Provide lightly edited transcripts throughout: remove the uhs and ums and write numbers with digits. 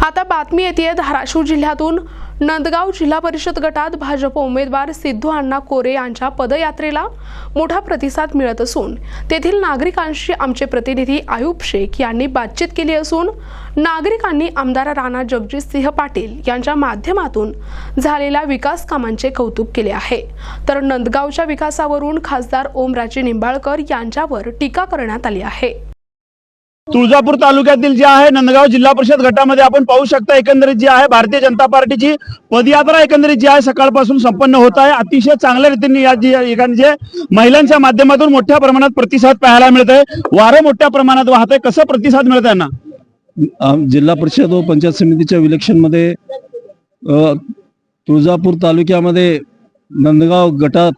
आता बातमी येते धाराशिव जिल्ह्यातून नंदगाव जिल्हा परिषद गटात भाजप उमेदवार सिद्धू अण्णा कोरे यांच्या पदयात्रेला मोठा प्रतिसाद मिळत असून तेथील नागरिकांशी आमचे प्रतिनिधी आयुब शेख यांनी बातचीत केली असून नागरिकांनी आमदार राणा जगजितसिंह पाटील यांच्या माध्यमातून झालेल्या विकास कामांचे कौतुक केले आहे। तर नंदगावच्या विकासावरून खासदार ओमराजे निंबाळकर यांच्यावर टीका करण्यात आली आहे। तुळजापूर तालुक्यातील जे आहे नंदगाव जिल्हा परिषद गटामध्ये आपण पाहू शकता एकंदरीत जी आहे भारतीय जनता पार्टीची पदयात्रा एकंदरीत जी आहे सकाळपासून संपन्न होत आहे। अतिशय चांगल्या रीतीने या जे महिलांच्या माध्यमातून मोठ्या प्रमाणात प्रतिसाद पाहायला मिळत आहे। वारं मोठ्या प्रमाणात वाहत आहे। कसं प्रतिसाद मिळत आहे ना? जिल्हा परिषद व पंचायत समितीच्या इलेक्शन मध्ये तुळजापूर तालुक्यामध्ये नंदगाव गटात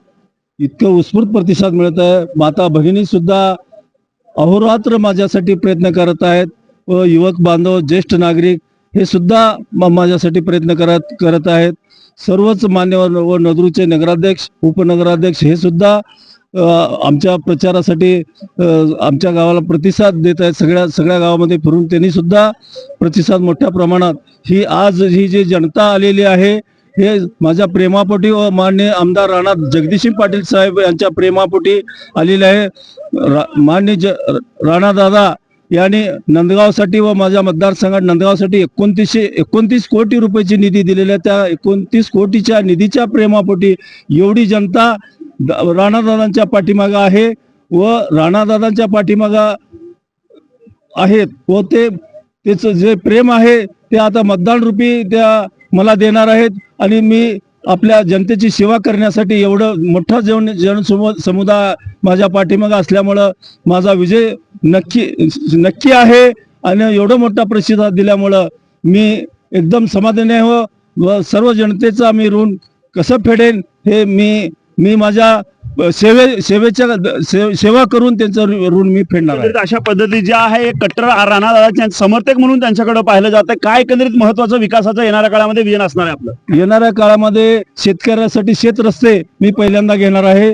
इतकं उत्स्फूर्त प्रतिसाद मिळत आहे। माता भगिनी सुद्धा अहोरात्र माझ्यासाठी प्रयत्न करत आहेत व युवक बांधव ज्येष्ठ नागरिक हे सुद्धा माझ्यासाठी प्रयत्न करत आहेत। सर्वच मान्यवर व नगरचे नगराध्यक्ष उपनगराध्यक्ष हे सुद्धा आमच्या प्रचारासाठी आमच्या गावाला प्रतिसाद देत आहेत। सगळ्या गावामध्ये फिरून त्यांनी सुद्धा प्रतिसाद मोठ्या प्रमाणात ही जी जनता आलेली आहे हे माझ्या प्रेमापोटी व माननीय आमदार राणा जगजितसिंह पाटील साहेब यांच्या प्रेमापोटी आलेले आहे। माननीय राणा दादा यांनी नंदगावसाठी व माझ्या मतदारसंघात नंदगावसाठी 29 कोटी रुपयाची निधी दिलेल्या त्या 29 कोटीच्या निधीच्या प्रेमापोटी एवढी जनता राणादादांच्या पाठीमागे आहे व राणादादांच्या पाठीमागे आहेत व त्याचं जे प्रेम आहे ते आता मतदान रूपी त्या मला देणार आहेत आणि मी आपल्या जनतेची सेवा करण्यासाठी एवढं मोठा जनसमुदाय माझ्या पाठीमागे असल्यामुळं माझा विजय नक्की आहे आणि एवढं मोठा प्रतिसाद दिल्यामुळं मी एकदम समाधानी आहे व सर्व जनतेचा मी ऋण कसं फेडेन हे मी माझ्या सेवा करून त्यांचं ऋण मी फेडणार आहे। अशा पद्धती जे आहे कट्टर राणादादांचे समर्थक म्हणून त्यांच्याकडे पाहिलं जातं। काय एकंदरीत महत्वाचं विकासाचं येणाऱ्या काळामध्ये विजन असणार आहे आपलं? येणाऱ्या काळामध्ये शेतकऱ्यासाठी शेत रस्ते मी पहिल्यांदा घेणार आहे।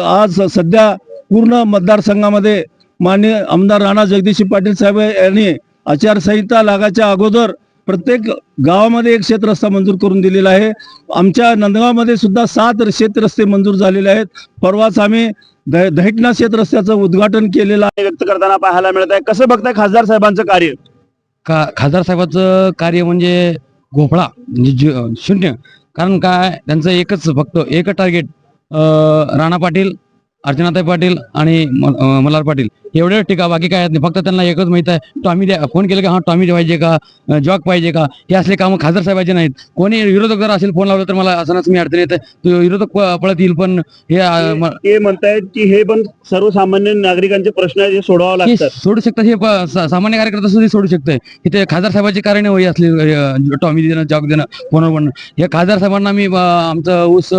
आज सध्या पूर्ण मतदारसंघामध्ये माननीय आमदार राणा जगजितसिंह पाटील साहेब यांनी आचारसंहिता लागायच्या अगोदर प्रत्येक गावामध्ये एक शेत रस्ता मंजूर करून दिलेला आहे। आमच्या नंदगावमध्ये सुद्धा 7 शेत रस्ते मंजूर झालेले आहेत। परवाच आम्ही दहिटना शेत रस्त्याचं उद्घाटन केलेलं आहे। व्यक्त करताना पाहायला मिळत आहे। कसं बघताय खासदार साहेबांचं कार्य? खासदार साहेबांचं कार्य म्हणजे घोपळा म्हणजे शून्य। कारण काय त्यांचं फक्त एकच टार्गेट राणा पाटील, अर्चनाताई पाटील आणि मल्हार पाटील एवढे टीका, बाकी काय नाही। फक्त त्यांना एकच माहित आहे टॉमी द्या, फोन केलं का हा टॉमी पाहिजे का, जॉक पाहिजे का, हे असले कामं खासदार साहेबांचे नाहीत। कोणी विरोधक जर असेल फोन लावला तर मला असंच मी अडचण येते, विरोधक पळत येईल। पण हे म्हणतायत की हे पण सर्वसामान्य नागरिकांचे प्रश्न आहेत, हे सोडवावं लागतात, सोडू शकतात। हे सामान्य कार्यकर्ता सुद्धा सोडू शकतोय। इथे खासदार साहेबांची कारण होई असली टॉमी देणं, जॉक देणं, फोनवर बनणं। हे खासदार साहेबांना मी आमचं ऊस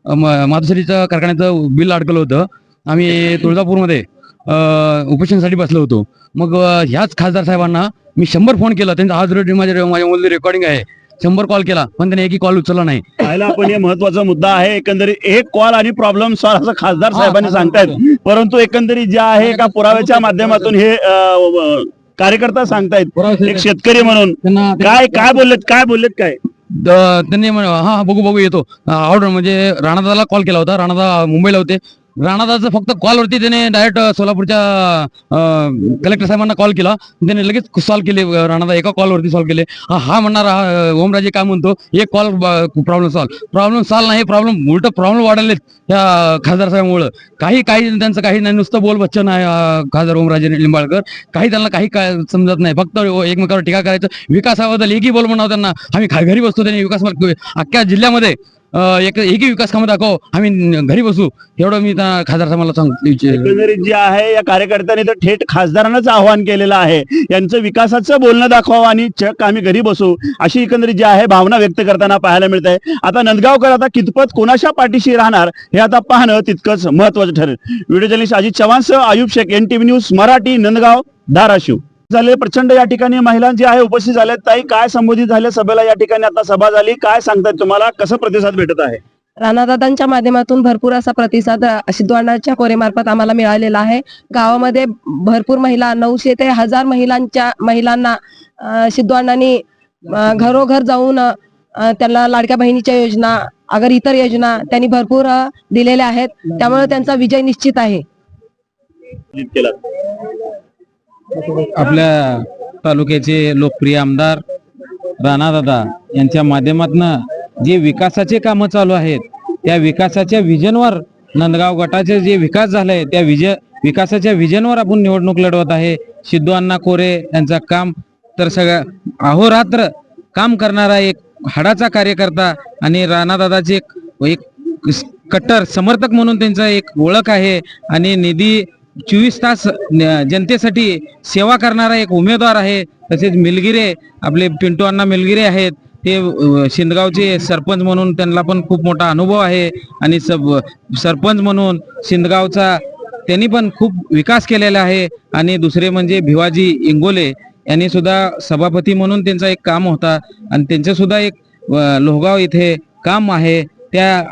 माधुसरीच्या कारखान्याचं बिल अडकलं होतं। आम्ही तुळजापूरमध्ये उपोषणासाठी बसलो होतो। मग ह्याच खासदार साहेबांना मी 100 फोन केला। त्यांचा आज माझ्या मोबाईल रेकॉर्डिंग आहे। 100 कॉल केला पण त्याने एकही कॉल उचलला नाही। पाहिला आपण हे महत्वाचा मुद्दा आहे। एकंदरीत एक कॉल आणि प्रॉब्लेम सॉल्व्ह असं खासदार साहेबांनी सांगतायत, परंतु एकंदरीत जे आहे एका पुराव्याच्या माध्यमातून हे कार्यकर्ता सांगतायत एक शेतकरी म्हणून। काय बोललेत काय त्यांनी हा बघू येतो ऑर्डर म्हणजे राणादाला कॉल केला होता। राणादा मुंबईला होते। राणादाचं फक्त कॉलवरती त्याने डायरेक्ट सोलापूरच्या कलेक्टर साहेबांना कॉल केला, त्याने लगेच सॉल्व्ह केले। राणादा एका कॉलवरती सॉल्व्ह केले। हा म्हणणार ओमराजे काय म्हणतो, एक कॉल प्रॉब्लेम सॉल्व्ह नाही, उलट प्रॉब्लेम वाढले त्या खासदार साहेबांमुळे। काही त्यांचं काही नाही, नुसतं बोल बच्चन आहे खासदार ओमराजे निंबाळकर। त्यांना काही काय समजत नाही, फक्त एकमेकावर टीका करायचं। विकासाबद्दल एकही बोल म्हणावं त्यांना, आम्ही घरी बसतो, त्यांनी विकास अख्ख्या जिल्ह्यामध्ये एकही विकास कामं दाखव, आम्ही घरी बसू, एवढं मी खासदार साहेबांना सांगतो। एकंदरीत जे आहे या कार्यकर्त्यांनी तर थेट खासदारांनाच आवाहन केलेलं आहे, यांचं विकासाचं बोलणं दाखवावं आणि चक आम्ही घरी बसू, अशी एकंदरीत जी आहे भावना व्यक्त करताना पाहायला मिळत आहे। आता नंदगावकर आता कितपत कोणाच्या पाठीशी राहणार हे आता पाहणं तितकंच महत्वाचं ठरेल। व्हिडिओ जर्नलिस्ट अजित चव्हाणसह आयुब शेख, NTV न्यूज मराठी, नंदगाव, धाराशिव। झाले प्रचंड या ठिकाणी महिला जे आहे उपस्थित झाले। ताई, काय संबोधित झाले सभेला? या ठिकाणी आता सभा झाली, काय सांगतायत तुम्हाला, कसं प्रतिसाद भेटत आहे? राणादादांच्या माध्यमातून भरपूर असा प्रतिसाद सिद्धू अण्णांच्या कोरेमार्फत आम्हाला मिळालेला आहे. गावामध्ये भरपूर महिला 900 ते 1000 महिलांना सिद्धू अण्णांनी घरोघर जाऊन त्यांना लाडक्या बहिणीच्या योजना अगर इतर योजना त्यांनी भरपूर दिलेल्या आहेत. त्यामुळे त्यांचा विजय निश्चित आहे. केला आपल्या तालुक्याचे लोकप्रिय आमदार राणादादा यांच्या माध्यमातून जे विकासाचे कामं चालू आहेत त्या विकासाच्या विजनवर नंदगाव गटाचे जे विकास झालाय त्या विकासाच्या विजनवर आपण निवडणूक लढवत आहे. सिद्धू अण्णा कोरे यांचं काम तर सगळं अहोरात्र काम करणारा एक हाडाचा कार्यकर्ता आणि राणादादाचे एक कट्टर समर्थक म्हणून त्यांचा एक ओळख आहे आणि निधी 24 तास जनतेसाठी सेवा करणारा एक उमेदवार आहे. तसेच मिलगिरे आपले पिंटू अण्णा मिलगिरे आहेत, ते शिंदगावचे सरपंच म्हणून त्यांना पण खूप मोठा अनुभव आहे आणि सरपंच म्हणून शिंदगावचा त्यांनी पण खूप विकास केलेला आहे. आणि दुसरे म्हणजे भिवाजी इंगोले यांनी सुद्धा सभापती म्हणून त्यांचा एक काम होता आणि त्यांचं सुद्धा एक लोहगाव इथे काम आहे. त्या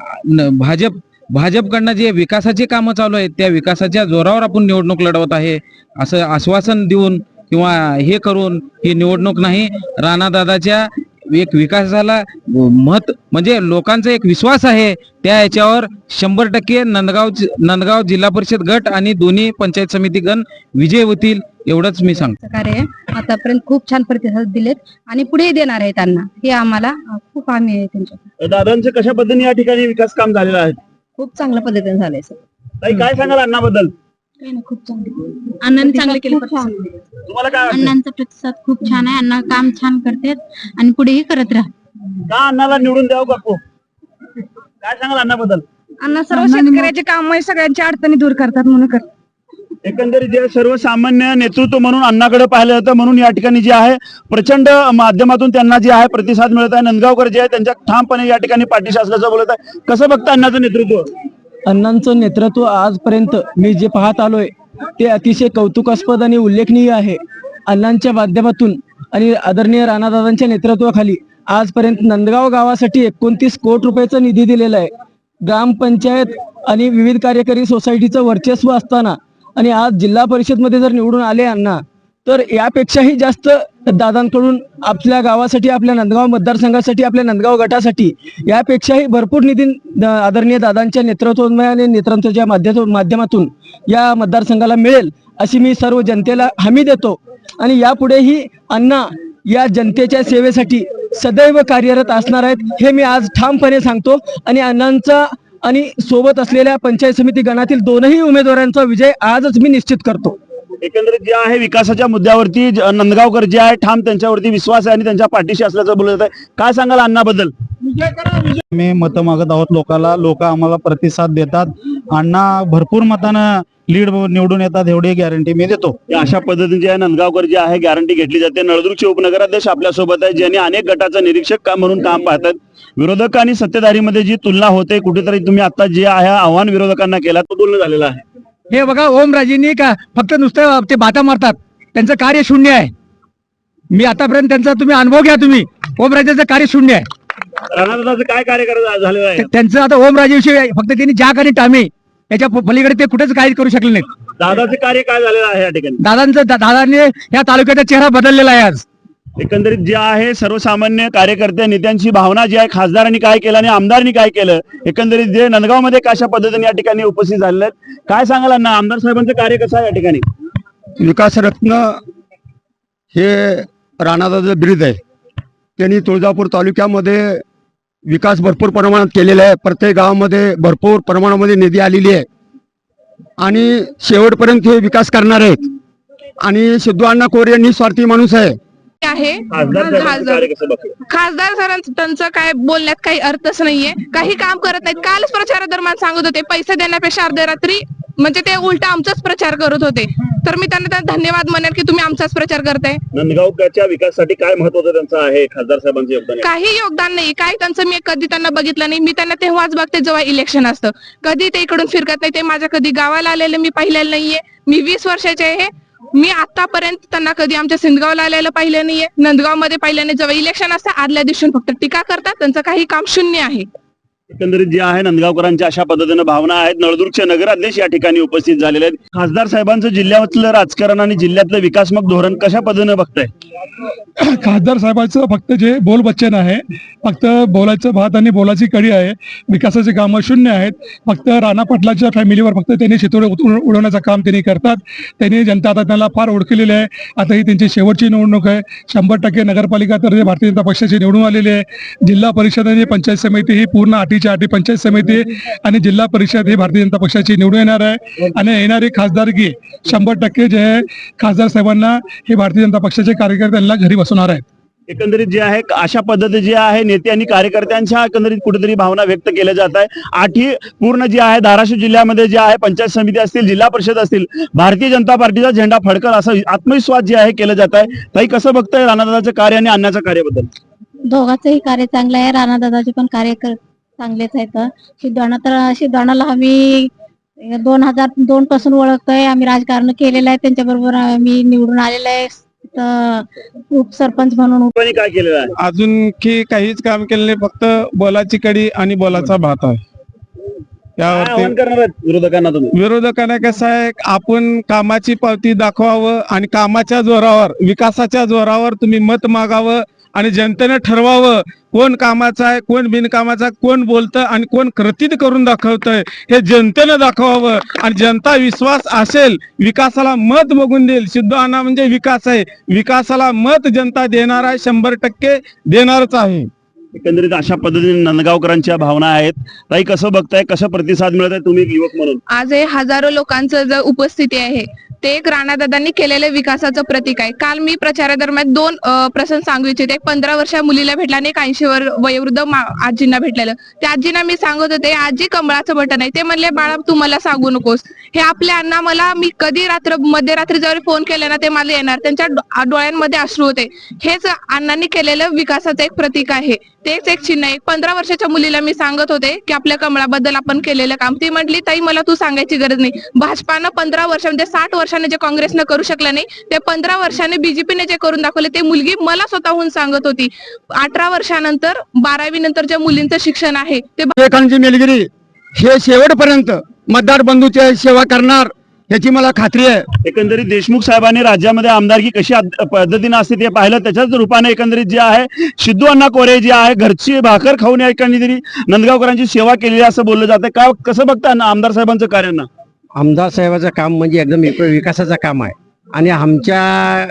भाजपकडनं जे विकासाची कामं चालू आहेत त्या विकासाच्या जोरावर आपण निवडणूक लढवत आहे. असं आश्वासन देऊन किंवा हे करून ही निवडणूक नाही, राणादादाच्या एक विकासाला म्हणजे लोकांचा एक विश्वास आहे त्या याच्यावर 100% नंदगाव जिल्हा परिषद गट आणि दोन्ही पंचायत समिती गण विजय होतील एवढंच मी सांगतो. कार्य आतापर्यंत खूप छान प्रतिसाद दिलेत आणि पुढेही देणार आहे त्यांना, हे आम्हाला खूप आम्ही आहे त्यांच्या. दादांचं कशा पद्धतीने या ठिकाणी विकास काम झालेलं आहे? खूप चांगल्या पद्धतीने झालंय सर. ताई, काय सांगाल अण्णाबद्दल? खूप चांगले अण्णांनी चांगले केले. तुम्हाला काय वाटतं? अण्णांचा प्रतिसाद खूप छान आहे. अण्णा काम छान करतात आणि पुढेही करत राहा. का अण्णाला निवडून द्यावं काकू? काय सांगाल अण्णाबद्दल? अण्णा सर्व शेतकऱ्याचे काम सगळ्यांच्या अडचणी दूर करतात म्हणून करतात. एकंदरीत जे सर्वसामान्य नेतृत्व म्हणून अण्णाकडे पाहिलं जातं म्हणून या ठिकाणी जे आहे प्रचंड माध्यमातून त्यांना जे आहे प्रतिसाद मिळत आहे. नंदगावकर जे आहे त्यांच्या ठामपणे या ठिकाणी पाठीशी असल्याचं बोलत आहे. कसं बघता अण्णाचं नेतृत्व? अण्णांचं नेतृत्व आजपर्यंत मी जे पाहत आलोय ते अतिशय कौतुकास्पद आणि उल्लेखनीय आहे. अण्णांच्या माध्यमातून आणि आदरणीय राणादादांच्या नेतृत्वाखाली आजपर्यंत नंदगाव गावासाठी 29 कोटी रुपयाचा निधी दिलेला आहे. ग्रामपंचायत आणि विविध कार्यकारी सोसायटीचं वर्चस्व असताना आणि आज जिल्हा परिषदमध्ये जर निवडून आले अण्णा तर यापेक्षाही जास्त दादांकडून आपल्या गावासाठी, आपल्या नंदगाव मतदारसंघासाठी, आपल्या नंदगाव गटासाठी यापेक्षाही भरपूर निधी आदरणीय दादांच्या नेतृत्वाच्या माध्यमातून या मतदारसंघाला मिळेल अशी मी सर्व जनतेला हमी देतो. आणि यापुढेही अण्णा या जनतेच्या सेवेसाठी सदैव कार्यरत असणार आहेत हे मी आज ठामपणे सांगतो. आणि अण्णांचा आणि सोबत असलेल्या पंचायत समिती गणातील दोनही उमेदवारांचा विजय आजच मी निश्चित करतो. एकंदरीत जे आहे विकासाच्या मुद्द्यावरती नंदगावकर जे आहे ठाम त्यांच्यावरती विश्वास आहे आणि त्यांच्या पाठीशी असल्याचं बोलत आहे. काय सांगाल अण्णाबद्दल? मी मतं मागत आहोत लोकांना, लोक आम्हाला प्रतिसाद देतात. अण्णा भरपूर मतानं लीड निवडून येतात एवढी गॅरंटी मी देतो. अशा पद्धतीने जे आहे नंदगावकर जे आहे गॅरंटी घेतली जाते. नळदुर्गचे उपनगराध्यक्ष आपल्या सोबत आहे ज्यांनी अनेक गटाचा निरीक्षक म्हणून काम पाहतात. विरोधक आणि सत्तेधारीमध्ये जी तुलना होते कुठेतरी तुम्ही आता जे आहे आव्हान विरोधकांना केला तो तुलना झालेला आहे. हे बघा, ओमराजेंनी का फक्त नुसतं ते बाता मारतात, त्यांचं कार्य शून्य आहे. मी आतापर्यंत त्यांचा तुम्ही अनुभव घ्या. तुम्ही ओमराजेंचं कार्य शून्य आहे. राणादादाचं काय कार्य झालेलं आहे? त्यांचं आता ओमराजेविषयी फक्त त्यांनी ज्या काही टामे याच्या पलीकडे ते कुठेच काही करू शकले नाहीत. दादाचं कार्य काय झालेलं आहे या ठिकाणी? दादांनी या तालुक्याचा चेहरा बदललेला आहे आज. एकंदरीत जे आहे सर्वसामान्य कार्यकर्ते नेत्यांची भावना जी आहे खासदारांनी काय केलं आणि आमदारांनी काय केलं, एकंदरीत जे नंदगावमध्ये कशा पद्धतीने या ठिकाणी उपस्थित झालेले आहेत, काय सांगाल अण्णा? आमदार साहेबांचं कार्य कसं आहे या ठिकाणी? विकास रत्न हे राणादाचं ब्रिज आहे. त्यांनी तुळजापूर तालुक्यामध्ये विकास भरपूर प्रमाणात केलेला आहे. प्रत्येक गावामध्ये भरपूर प्रमाणामध्ये निधी आलेली आहे आणि शेवटपर्यंत हे विकास करणार आहेत. आणि सिद्धू अण्णा कोरे यांनी स्वार्थी माणूस आहे. खासदार सरांचं त्यांचं काय बोलण्यात काही अर्थच नाहीये. काही काम करत नाहीत. कालच प्रचारादरम्यान सांगत होते पैसे देण्यापेक्षा अर्धरात्री म्हणजे ते उलटा आमचाच प्रचार करत होते. तर मी त्यांना धन्यवाद म्हणेन की तुम्ही आमचाच प्रचार करताय. नंदगावच्या विकासासाठी काय महत्वाचं त्यांचं आहे खासदार साहेबांचं योगदान? काही योगदान नाही, काय त्यांचं मी कधी त्यांना बघितलं नाही. मी त्यांना तेव्हाच बघते जेव्हा इलेक्शन असतं. कधी ते इकडून फिरकत नाही. ते माझ्या कधी गावाला आलेले मी पाहिलेलं नाहीये. मी 20 वर्षाचे आहे. मी आतापर्यंत त्यांना कधी आमच्या सिंदगावला आलेलं पाहिलं नाहीये, नंदगाव मध्ये पाहिलं नाही. जेव्हा इलेक्शन असतं आदल्या दिवशी फक्त टीका करतात. त्यांचं काही काम शून्य आहे. एकंदरीत जे आहे नंदगावकरांच्या अशा पद्धतीने भावना आहेत. नळदुर्गचे नगराध्यक्ष या ठिकाणी उपस्थित झालेले आहेत. खासदार साहेबांचं जिल्ह्यातलं राजकारण आणि जिल्ह्यातलं विकासमक धोरण कशा पद्धतीने बघताय? खासदार साहेबांचं फक्त जे बोल बच्चन आहे, फक्त बोलायचं भात आणि बोलायची कडी आहे. विकासाचे कामं शून्य आहेत. फक्त राणा पाटलाच्या फॅमिलीवर फक्त त्यांनी शितोडे उडवण्याचं काम त्यांनी करतात. त्यांनी जनता आता त्यांना फार ओळखलेली आहे. आता ही त्यांची शेवटची निवडणूक आहे. 100% नगरपालिका तर भारतीय जनता पक्षाची निवडून आलेली आहे. जिल्हा परिषद आणि पंचायत समिती ही पूर्ण अटीच्या अटी पंचायत समिती आणि जिल्हा परिषद ही भारतीय जनता पक्षाची निवडून येणार आहे. आणि येणारी खासदारकी 100% जे आहे खासदार साहेबांना हे भारतीय जनता पक्षाचे कार्यकर्त्यांना घरी बसवणार आहेत. एकंदरीत जे आहे अशा पद्धती जे आहे नेते आणि कार्यकर्त्यांच्या एकंदरीत कुठेतरी भावना व्यक्त केल्या जात आहे. आठी पूर्ण जे आहे धाराशिव जिल्ह्यामध्ये जे आहे पंचायत समिती असतील, जिल्हा परिषद असतील, भारतीय जनता पार्टीचा झेंडा फडकल असं आत्मविश्वास जे आहे केलं जात आहे. ताई, कसं बघताय राणादादाचं कार्य आणि अण्णाचं कार्याबद्दल? दोघांचंही कार्य चांगलं आहे. राणादादाचे पण कार्य चांगलेच आहेत. सिद्धवाणाला आम्ही 2002 पासून ओळखतोय. आम्ही राजकारण केलेलं आहे त्यांच्याबरोबर. आम्ही निवडून आलेलं आहे उपसरपंच म्हणून. काय केलेलं आहे? अजून की काहीच काम केलं नाही. फक्त बोलाची कडी आणि बोलाचा भात आहे. काय आवाहन करणार आहेत विरोधकांना तुम्ही? विरोधकांना कसं आहे, आपण कामाची पावती दाखवावं आणि कामाच्या जोरावर, विकासाच्या जोरावर तुम्ही मत मागावं आणि जनतेने ठरवावं कोण कामाचं आहे, कोण बिनकामाचा, कोण बोलतं आणि कोण कृतीत करून दाखवतंय हे जनतेनं दाखवावं. आणि जनता विश्वास असेल, विकासाला मत बघून देईल. सिद्धवाणा म्हणजे विकास आहे. विकासाला मत जनता देणार आहे, 100% देणारच आहे. एकंदरीत अशा पद्धतीने नंदगावकरांच्या भावना आहेत. ताई, कसं बघताय, कसं प्रतिसाद मिळत आहे तुम्ही एक युवक म्हणून? आज हे हजारो लोकांचं जर उपस्थिती आहे ते एक राणादादांनी केलेलं विकासाचं प्रतीक आहे. काल मी प्रचारादरम्यान 2 प्रसंग सांगू इच्छिते. एक 15 वर्षा मुलीला भेटला आणि एक 80 वयोवृद्ध आजींना भेटलेलं. त्या आजींना मी सांगत होते, आजी कमळाचं बटन आहे. ते म्हणले, बाळा तू मला सांगू नकोस. हे आपल्या अण्णा मला मी कधी मध्यरात्री जवळ फोन केला ना ते मला येणार. त्यांच्या डोळ्यांमध्ये अश्रू होते. हेच अण्णांनी केलेलं विकासाचं एक प्रतीक आहे. तेच एक चिन्ह आहे. 15 वर्षाच्या मुलीला मी सांगत होते की आपल्या कमळाबद्दल आपण केलेलं काम. ती म्हटली, ताई मला तू सांगायची गरज नाही. भाजपानं 15 वर्ष म्हणजे 60 वर्षाने जे काँग्रेसनं करू शकलं नाही ते 15 वर्षाने बीजेपीने जे करून दाखवले ते मुलगी मला स्वतःहून सांगत होती. 18 वर्षानंतर 12वी नंतर ज्या मुलींचं शिक्षण आहे ते विवेकानंद मेलगिरी हे शेवटपर्यंत मतदार बंधूची सेवा करणार याची मला खात्री आहे. एकंदरीत देशमुख साहेबांनी राज्यामध्ये आमदारकी कशी पद्धतीने असते ते पाहिलं. त्याच्याच रूपाने एकंदरीत जे आहे सिद्धू कोरे जे आहे घरची भाकर खाऊन एकंदरीत नंदगावकरांची सेवा केलेली असं बोललं जातं. काय कसं बघता आमदार साहेबांचं कार्यांना? आमदार साहेबाचं काम म्हणजे एकदम विकासाचं काम आहे. आणि आमच्या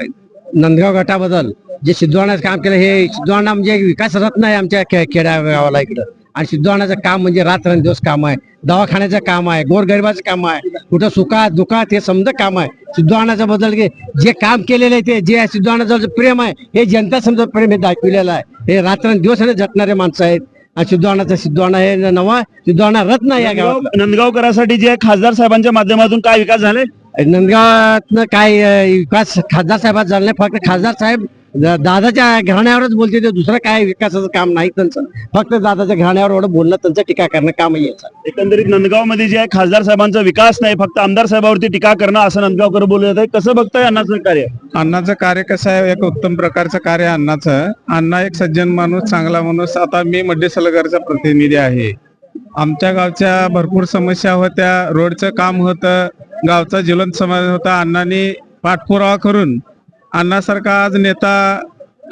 नंदगाव गटाबद्दल जे सिद्धवाणाचं काम केलं, हे सिद्धवाणा म्हणजे विकास रत्न आहे आमच्या खेड्या गावाला इकडं. आणि सिद्धवाणाचं काम म्हणजे रात्रंदिवस काम आहे. दवाखान्याचं काम आहे, गोरगरिबाचं काम आहे, कुठं सुखात दुखात हे समजा काम आहे. सिद्धवाणाच्या बद्दल जे काम केलेलं आहे ते जे सिद्धवाणाचं प्रेम आहे हे जनता समजा प्रेम हे दाखविलेलं आहे. हे रात्रंदिवस झटणारे माणसं आहेत. सिद्धवाणा हे नवा सिद्धवाणा रत्न या गावात. नंदगावकरांसाठी जे खासदार साहेबांच्या माध्यमातून काय विकास झाले नंदगावात? काय विकास खासदार साहेबात झाला नाही. फक्त खासदार साहेब दादाच्या घराण्यावरच बोलते. ते दुसरं काय विकासाचं काम नाही त्यांचं. फक्त दादाच्या घराण्यावर एवढं बोलणं, त्यांचं टीका करणं काम यायचं. एकंदरीत नंदगावमध्ये जे आहे खासदार साहेबांचा विकास नाही, फक्त आमदार साहेबावरती टीका करणं असं नंदगावकर बोलत आहे. कसं बघताय अण्णाचं कार्य? अण्णाचं कार्य कसं आहे, एक उत्तम प्रकारचं कार्य अण्णाचं. अण्णा एक सज्जन माणूस, चांगला माणूस. आता मी मड्डेसलगरचा प्रतिनिधी आहे. आमच्या गावच्या भरपूर समस्या होत्या. रोडचं काम होतं, गावचा ज्वलंत समस्या होता. अण्णांनी पाठपुरावा करून अण्णासारखा आज नेता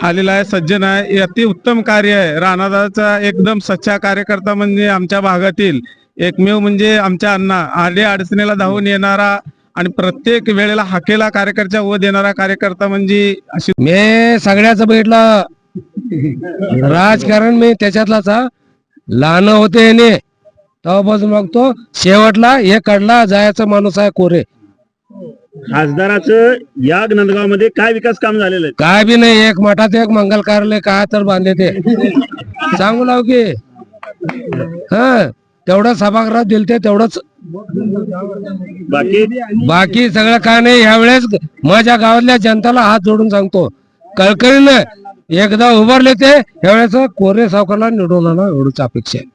आलेला आहे, सज्जन आहे. अति उत्तम कार्य आहे. राणादाचा एकदम सच्चा कार्यकर्ता म्हणजे आमच्या भागातील एकमेव म्हणजे आमच्या अण्णा. आले अडचणीला धावून येणारा आणि प्रत्येक वेळेला हाकेला कार्यकर्त्या व देणारा कार्यकर्ता म्हणजे अशी. मी सगळ्याच बघितलं राजकारण. मी त्याच्यातलाच लहान होते ने तेव्हापासून बघतो. शेवटला हे कडला जायचा माणूस आहे कोरे. खासदाराचं या नंदगावमध्ये काय विकास काम झालेलं आहे? काय बी नाही. एक मठात एक मंगल कार्यालय काय तर बांधले ते सांगू लाव की. तेवढं सभागृहात दिलते तेवढंच. बाकी सगळं काय नाही. ह्यावेळेस माझ्या गावातल्या जनताला हात जोडून सांगतो, कळकळीनं एकदा उभारले ते ह्यावेळेस कोरे सावकारला निवडून आणा एवढीच अपेक्षा आहे.